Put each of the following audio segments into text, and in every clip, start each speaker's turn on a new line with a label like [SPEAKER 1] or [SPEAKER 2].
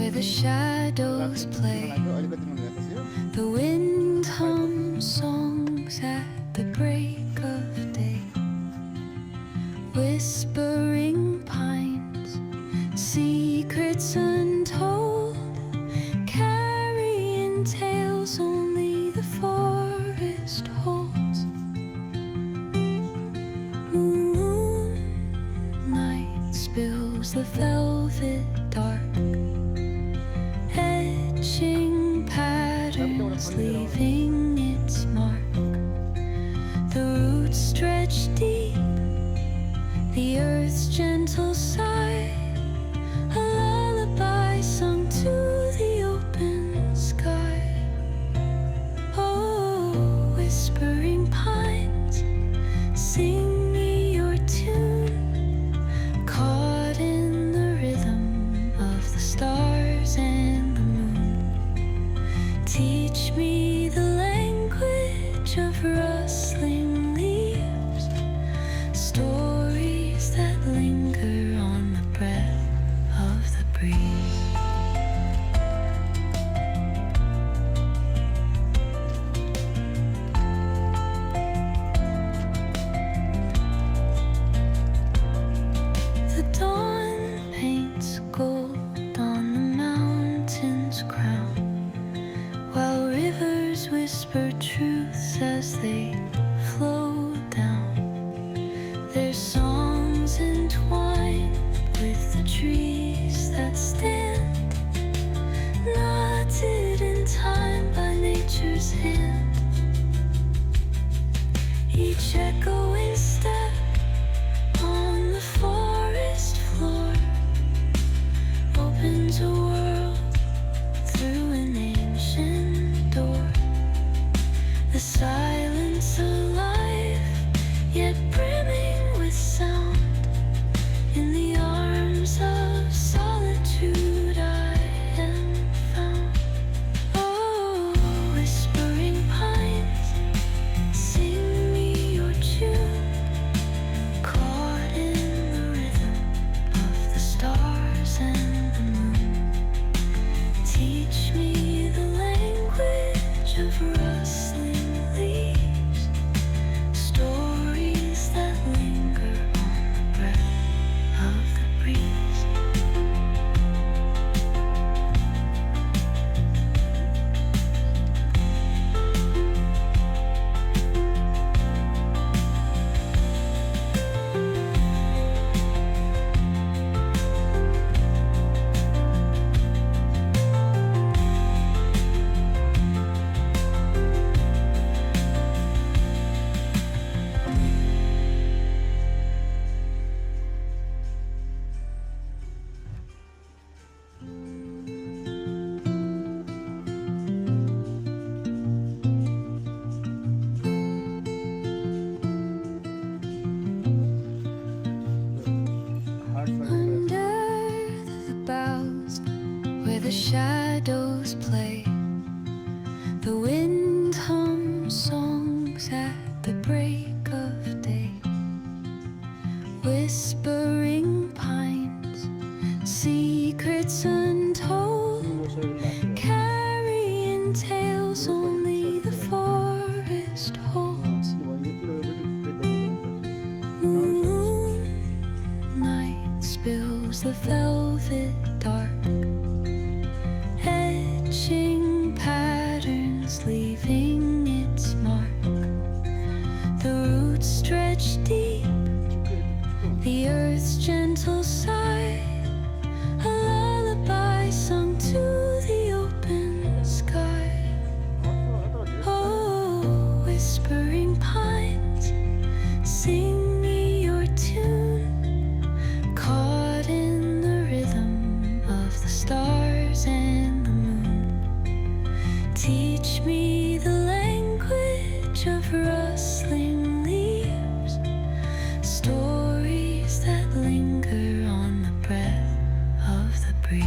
[SPEAKER 1] where the shadows play. The wind hums songs at the break of day. Whispering pines, secrets untold, carrying tales only the forest holds. Moonlight spills the velvet dark, etching patterns, leaving its mark. The roots stretch deep, the earth's gentle sigh, a lullaby sung to the open sky. Oh, whispering pines, sing me your tune, caught in the rhythm of the stars and the moon. Teach me the language of rustling leaves, stories that linger on the breath of the breeze. The dawn paints gold on the mountain's crown, while rivers whisper truths as they flow down. Their songs entwine with the trees that stand, knotted in time by nature's hand. Each echoing step on the forest floor opens a world through an ancient door. The silence alive, yet brimming with sound. In the arms of solitude I am found. Oh, whispering pines, sing me your tune, caught in the rhythm of the stars and the moon. Teach me the language of rustling leaves, stories that linger on the breath of the breeze. Under the boughs where the shadows play, the wind hums songs at the break of day. Whispering pines, secrets untold, carrying tales only the forest holds. Moonlight spills the velvet dark, etching patterns, leaving its mark. The roots stretch deep, the earth's gentle sigh, a lullaby sung to the open sky. Oh, whispering pines, sing me your tune, caught in the rhythm of the stars and the moon. Teach me the language of rustling leaves, stories that linger on the breath of the breeze.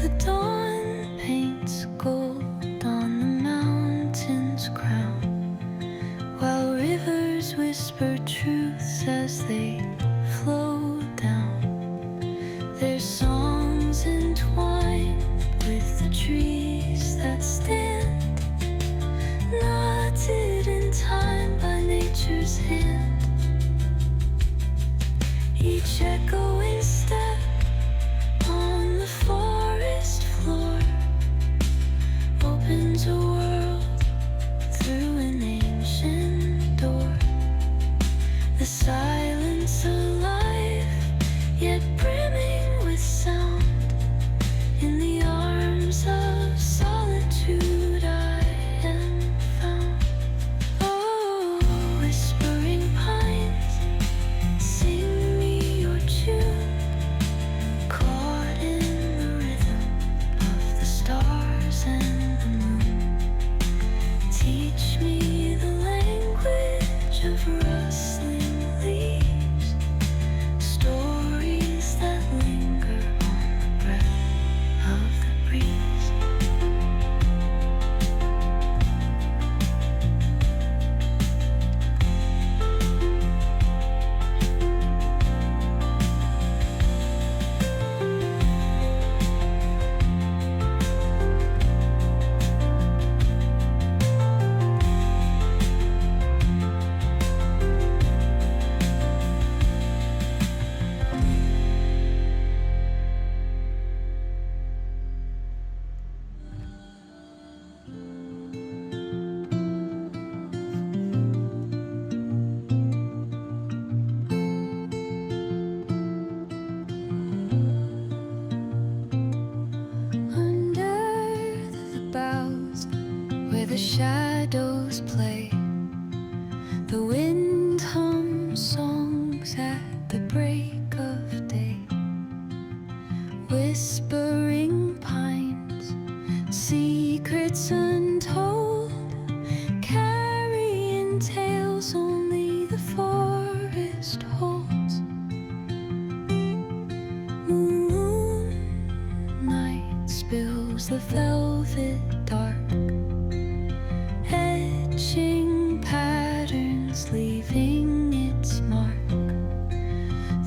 [SPEAKER 1] The dawn paints gold on the mountain. where the shadows play. The wind hums songs at the break of day. Whispering pines, secrets untold, carrying tales only the forest holds. Moonlight spills the velvet dark, etching patterns, leaving its mark.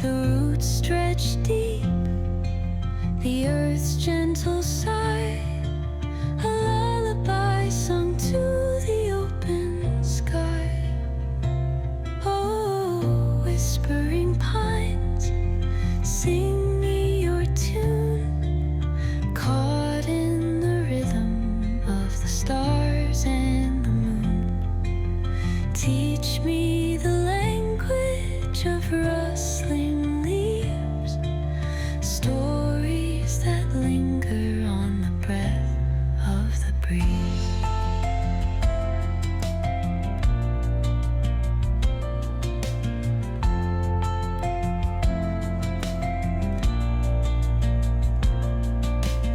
[SPEAKER 1] The roots stretch deep, the earth's gentle sigh, a lullaby sung to the open sky. Oh, whispering pines, sing me your tune, caught in the rhythm of the stars and the moon. Teach me the language of rustling leaves, stories that linger on the breath of the breeze.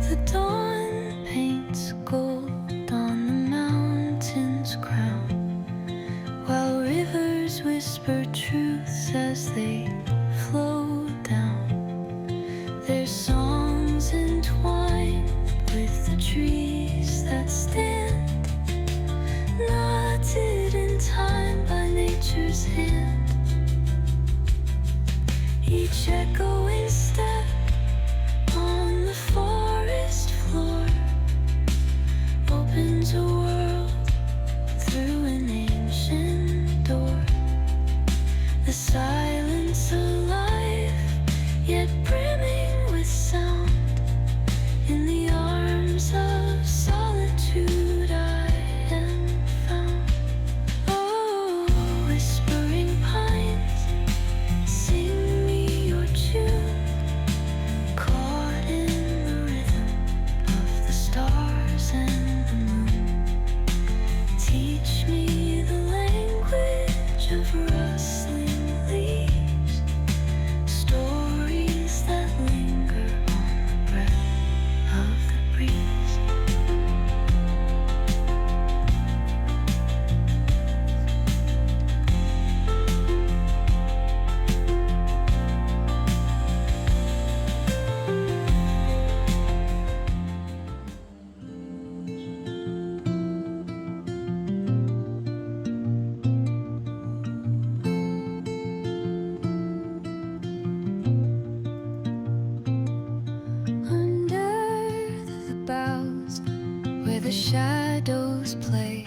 [SPEAKER 1] The dawn paints gold on the mountain's crown, while rivers whisper truths as they flow down. Their songs entwined with the trees that stand, knotted in time by nature's hand. Each echoing step on the forest floor opens a world through an ancient door. The silence alive, yet brimming with sound. In the arms of solitude I am found. Oh, whispering pines, sing me your tune, caught in the rhythm of the stars and the moon. Teach me the language of rustling leaves, stories that linger on the breath of the breeze. Under the boughs, where the shadows play,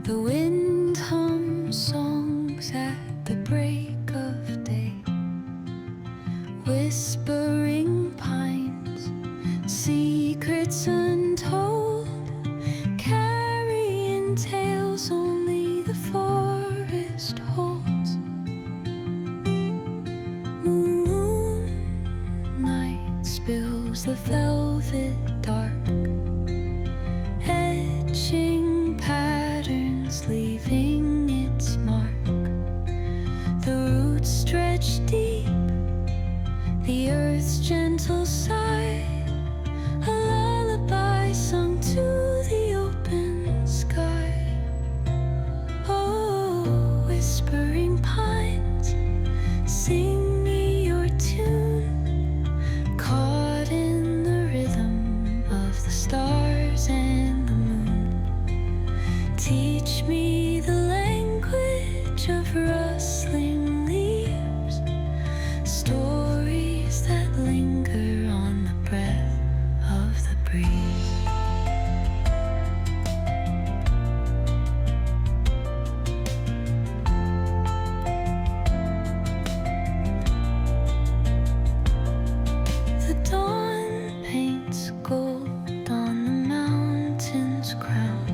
[SPEAKER 1] the wind hums songs at the break of day. Whispering pines, secrets untold, carrying tales only the forest holds. Moonlight spills the velvet dark, etching patterns, leaving its mark. The roots stretch deep, the earth's gentle sigh, a lullaby sung to the open sky. Oh, whispering pines, sing me your tune, caught in the rhythm of the stars and the moon. Teach me the language of rustling leaves, stories that linger on the breath of the breeze. The dawn paints gold on the mountain's crown,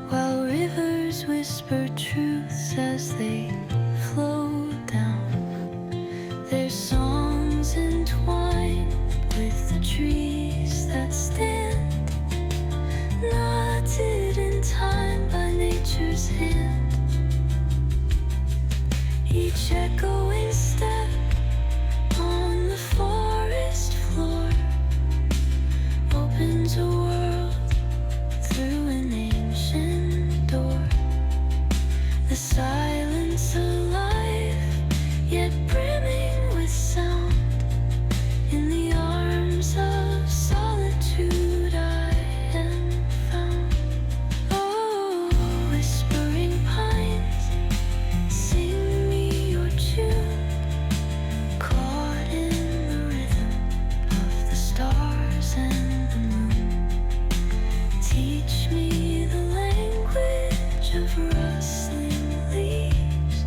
[SPEAKER 1] while rivers whisper truths as they flow down. Their songs entwined with the trees that stand, knotted hand. Each echoing step on the forest floor opens a world through an ancient door. The silence alive, yet brimming with sound. In the arms of solitude I am found. Oh, whispering pines, sing me your tune, caught in the rhythm of the stars and the moon. Teach me the language of rustling leaves,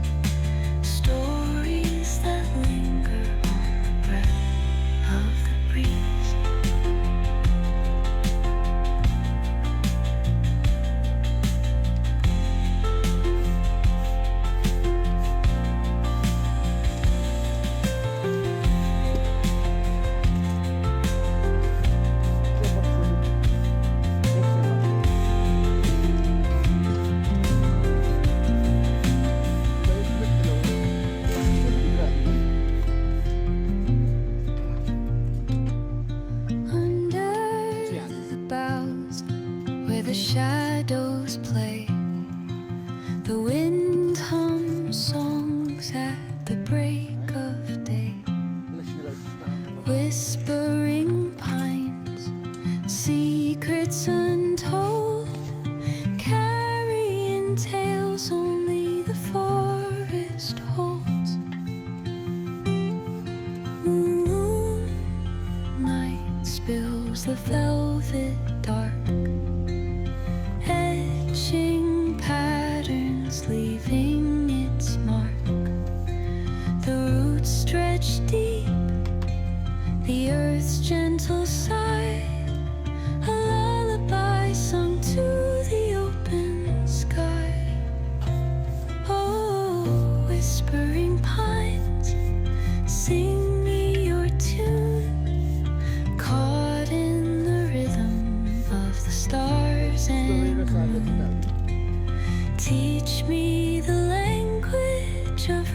[SPEAKER 1] stories that linger on the breath of the breeze. Under the boughs where the shadows play, the wind hums songs at the break of day. Whispering pines, secrets untold, carrying tales only the forest holds. Moonlight spills the velvet dark, etching patterns, leaving its mark. The roots stretch deep, the earth's gentle sigh, a lullaby sung to the open sky. Oh, whispering pines, sing me your tune, caught in the rhythm of the stars and moon. Teach me the language of